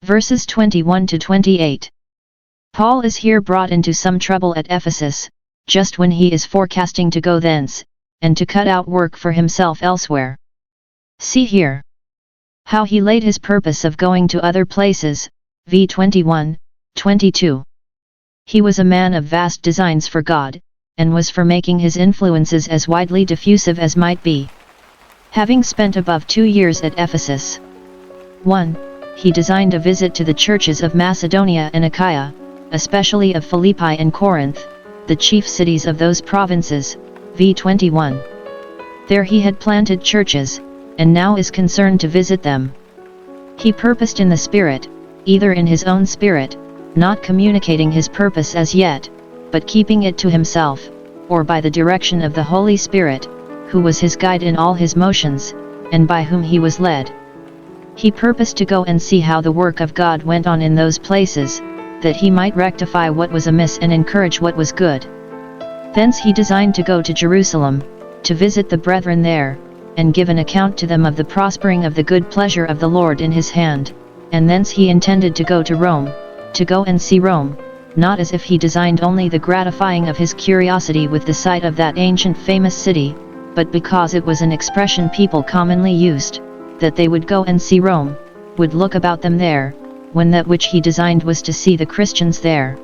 Verses 21 to 28. Paul is here brought into some trouble at Ephesus, just when he is forecasting to go thence, and to cut out work for himself elsewhere. See here how he laid his purpose of going to other places, v. 21, 22. He was a man of vast designs for God, and was for making his influences as widely diffusive as might be. Having spent above 2 years at Ephesus. 1. He designed a visit to the churches of Macedonia and Achaia, especially of Philippi and Corinth, the chief cities of those provinces, v. 21. There he had planted churches, and now is concerned to visit them. He purposed in the Spirit, either in his own spirit, not communicating his purpose as yet, but keeping it to himself, or by the direction of the Holy Spirit, who was his guide in all his motions, and by whom he was led. He purposed to go and see how the work of God went on in those places, that he might rectify what was amiss and encourage what was good. Thence he designed to go to Jerusalem, to visit the brethren there, and give an account to them of the prospering of the good pleasure of the Lord in his hand, and thence he intended to go to Rome, to go and see Rome, not as if he designed only the gratifying of his curiosity with the sight of that ancient famous city, but because it was an expression people commonly used, that they would go and see Rome, would look about them there, when that which he designed was to see the Christians there,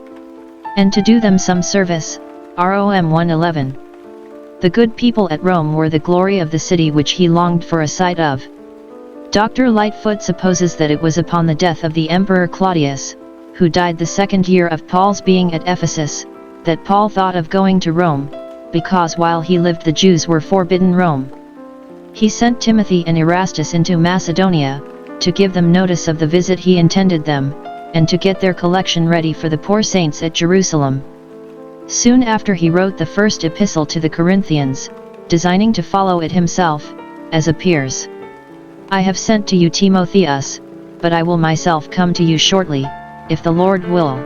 and to do them some service. Rom 1:11. The good people at Rome were the glory of the city which he longed for a sight of. Dr. Lightfoot supposes that it was upon the death of the Emperor Claudius, who died the 2nd year of Paul's being at Ephesus, that Paul thought of going to Rome, because while he lived the Jews were forbidden Rome. He sent Timothy and Erastus into Macedonia, to give them notice of the visit he intended them, and to get their collection ready for the poor saints at Jerusalem. Soon after he wrote the first epistle to the Corinthians, designing to follow it himself, as appears. I have sent to you Timotheus, but I will myself come to you shortly, if the Lord will.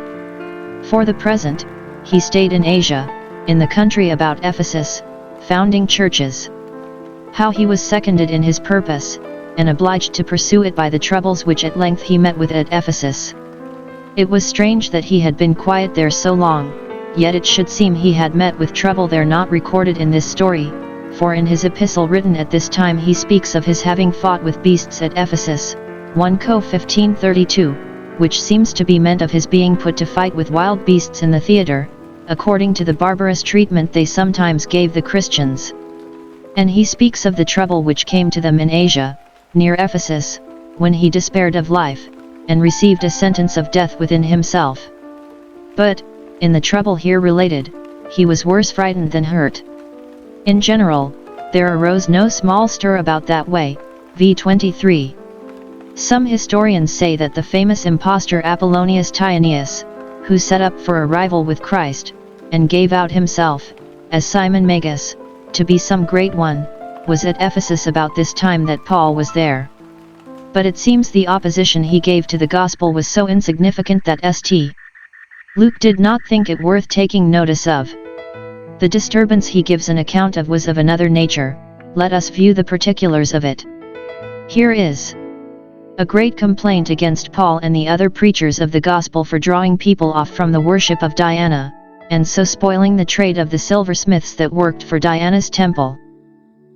For the present, he stayed in Asia, in the country about Ephesus, founding churches. How he was seconded in his purpose, and obliged to pursue it by the troubles which at length he met with at Ephesus. It was strange that he had been quiet there so long, yet it should seem he had met with trouble there not recorded in this story, for in his epistle written at this time he speaks of his having fought with beasts at Ephesus, 1 Co 15:32, which seems to be meant of his being put to fight with wild beasts in the theatre, according to the barbarous treatment they sometimes gave the Christians. And he speaks of the trouble which came to them in Asia, near Ephesus, when he despaired of life, and received a sentence of death within himself. But, in the trouble here related, he was worse frightened than hurt. In general, there arose no small stir about that way, v. 23. Some historians say that the famous impostor Apollonius Tyanius, who set up for a rival with Christ, and gave out himself, as Simon Magus, to be some great one, was at Ephesus about this time that Paul was there. But it seems the opposition he gave to the gospel was so insignificant that St. Luke did not think it worth taking notice of. The disturbance he gives an account of was of another nature. Let us view the particulars of it. Here is a great complaint against Paul and the other preachers of the gospel for drawing people off from the worship of Diana, and so spoiling the trade of the silversmiths that worked for Diana's temple.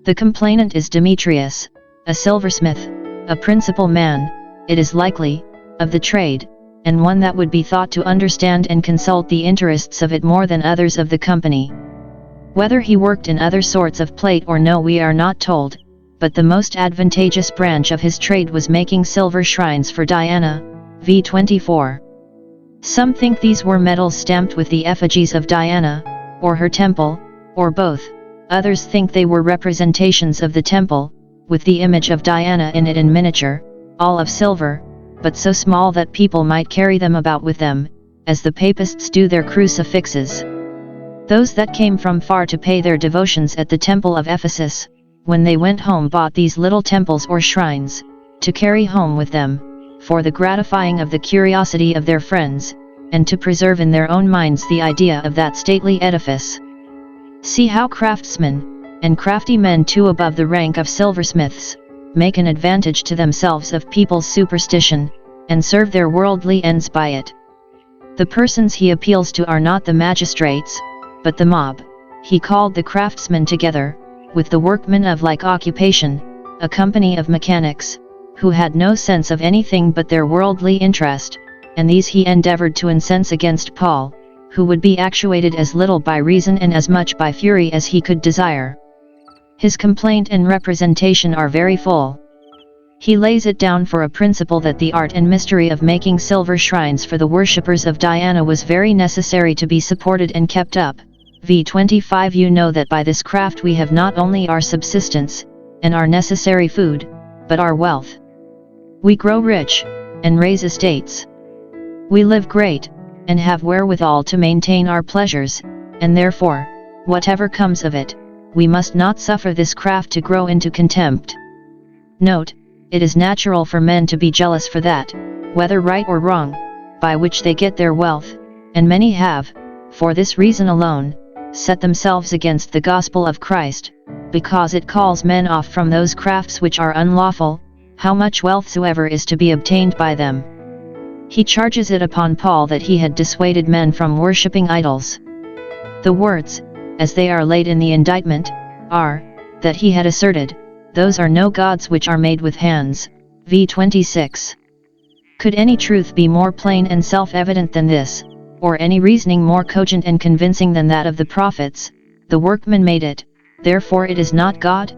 The complainant is Demetrius, a silversmith, a principal man, it is likely, of the trade, and one that would be thought to understand and consult the interests of it more than others of the company. Whether he worked in other sorts of plate or no we are not told, but the most advantageous branch of his trade was making silver shrines for Diana, v. 24. Some think these were medals stamped with the effigies of Diana, or her temple, or both. Others think they were representations of the temple, with the image of Diana in it in miniature, all of silver, but so small that people might carry them about with them, as the papists do their crucifixes. Those that came from far to pay their devotions at the temple of Ephesus, when they went home bought these little temples or shrines, to carry home with them, for the gratifying of the curiosity of their friends, and to preserve in their own minds the idea of that stately edifice. See how craftsmen, and crafty men too above the rank of silversmiths, make an advantage to themselves of people's superstition, and serve their worldly ends by it. The persons he appeals to are not the magistrates, but the mob. He called the craftsmen together, with the workmen of like occupation, a company of mechanics, who had no sense of anything but their worldly interest, and these he endeavoured to incense against Paul, who would be actuated as little by reason and as much by fury as he could desire. His complaint and representation are very full. He lays it down for a principle that the art and mystery of making silver shrines for the worshippers of Diana was very necessary to be supported and kept up. v. 25 You know that by this craft we have not only our subsistence, and our necessary food, but our wealth. We grow rich, and raise estates. We live great, and have wherewithal to maintain our pleasures, and therefore, whatever comes of it, we must not suffer this craft to grow into contempt. Note, it is natural for men to be jealous for that, whether right or wrong, by which they get their wealth, and many have, for this reason alone, set themselves against the gospel of Christ, because it calls men off from those crafts which are unlawful, how much wealth soever is to be obtained by them. He charges it upon Paul that he had dissuaded men from worshipping idols. The words, as they are laid in the indictment, are, that he had asserted, those are no gods which are made with hands. v. 26. Could any truth be more plain and self-evident than this, or any reasoning more cogent and convincing than that of the prophets? The workman made it, therefore it is not God?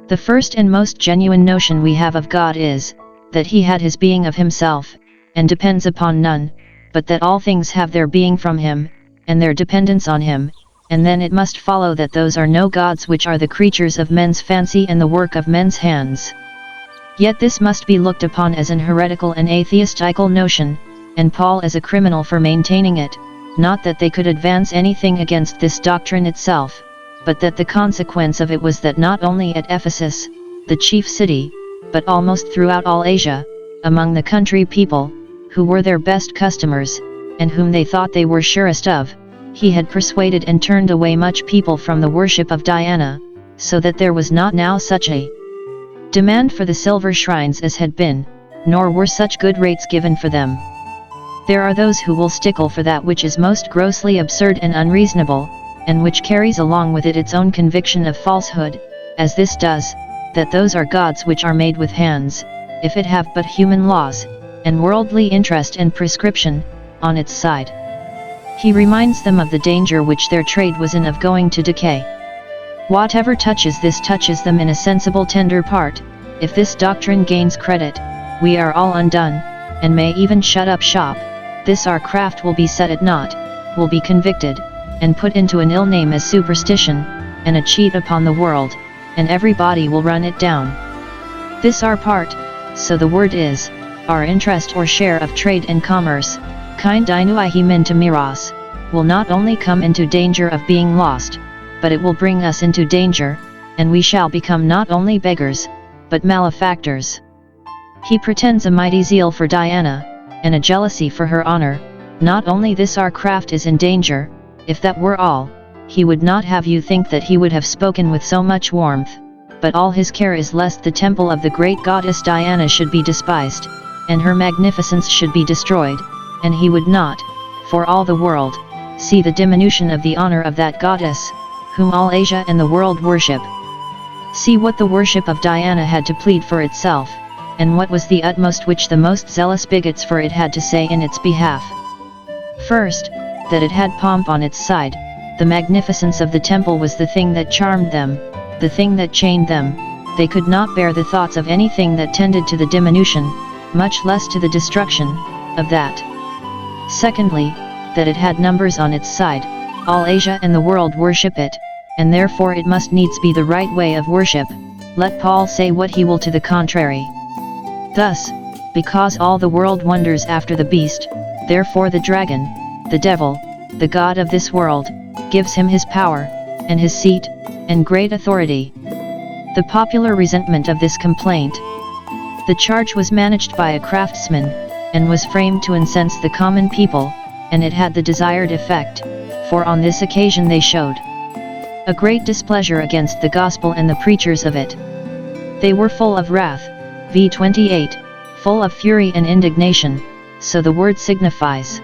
The first and most genuine notion we have of God is, that he had his being of himself, and depends upon none, but that all things have their being from him, and their dependence on him, and then it must follow that those are no gods which are the creatures of men's fancy and the work of men's hands. Yet this must be looked upon as an heretical and atheistical notion, and Paul as a criminal for maintaining it, not that they could advance anything against this doctrine itself, but that the consequence of it was that not only at Ephesus, the chief city, but almost throughout all Asia, among the country people, who were their best customers, and whom they thought they were surest of, he had persuaded and turned away much people from the worship of Diana, so that there was not now such a demand for the silver shrines as had been, nor were such good rates given for them. There are those who will stickle for that which is most grossly absurd and unreasonable, and which carries along with it its own conviction of falsehood, as this does, that those are gods which are made with hands, if it have but human laws, and worldly interest and prescription, on its side. He reminds them of the danger which their trade was in of going to decay. Whatever touches this touches them in a sensible tender part. If this doctrine gains credit, we are all undone, and may even shut up shop. This our craft will be set at naught, will be convicted, and put into an ill name as superstition, and a cheat upon the world, and everybody will run it down. This our part, so the word is, our interest or share of trade and commerce, kind dinuihi min to miras, will not only come into danger of being lost, but it will bring us into danger, and we shall become not only beggars, but malefactors. He pretends a mighty zeal for Diana, and a jealousy for her honor. Not only this our craft is in danger, if that were all, he would not have you think that he would have spoken with so much warmth, but all his care is lest the temple of the great goddess Diana should be despised, and her magnificence should be destroyed, and he would not, for all the world, see the diminution of the honor of that goddess, whom all Asia and the world worship. See what the worship of Diana had to plead for itself, and what was the utmost which the most zealous bigots for it had to say in its behalf. First, that it had pomp on its side. The magnificence of the temple was the thing that charmed them, the thing that chained them. They could not bear the thoughts of anything that tended to the diminution, much less to the destruction, of that. Secondly, that it had numbers on its side. All Asia and the world worship it, and therefore it must needs be the right way of worship, let Paul say what he will to the contrary. Thus, because all the world wonders after the beast, therefore the dragon, the devil, the god of this world, gives him his power, and his seat, and great authority. The popular resentment of this complaint. The charge was managed by a craftsman, and was framed to incense the common people, and it had the desired effect, for on this occasion they showed a great displeasure against the gospel and the preachers of it. They were full of wrath. v. 28, full of fury and indignation, so the word signifies.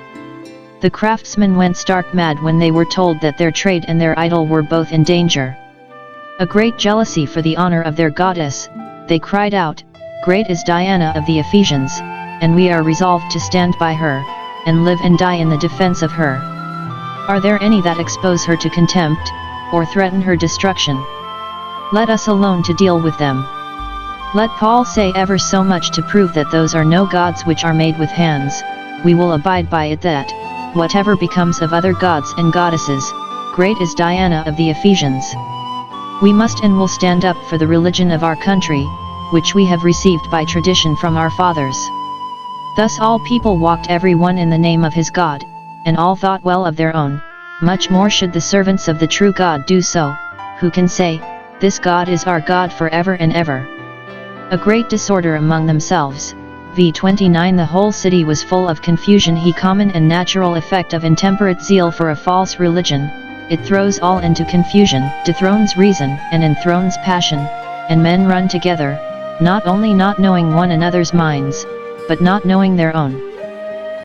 The craftsmen went stark mad when they were told that their trade and their idol were both in danger. A great jealousy for the honor of their goddess, they cried out, "Great is Diana of the Ephesians, and we are resolved to stand by her, and live and die in the defense of her. Are there any that expose her to contempt, or threaten her destruction? Let us alone to deal with them." Let Paul say ever so much to prove that those are no gods which are made with hands, we will abide by it that, whatever becomes of other gods and goddesses, great is Diana of the Ephesians. We must and will stand up for the religion of our country, which we have received by tradition from our fathers. Thus all people walked every one in the name of his God, and all thought well of their own, much more should the servants of the true God do so, who can say, "This God is our God forever and ever." A great disorder among themselves. v. 29. The whole city was full of confusion. He common and natural effect of intemperate zeal for a false religion, it throws all into confusion, dethrones reason, and enthrones passion, and men run together, not only not knowing one another's minds, but not knowing their own.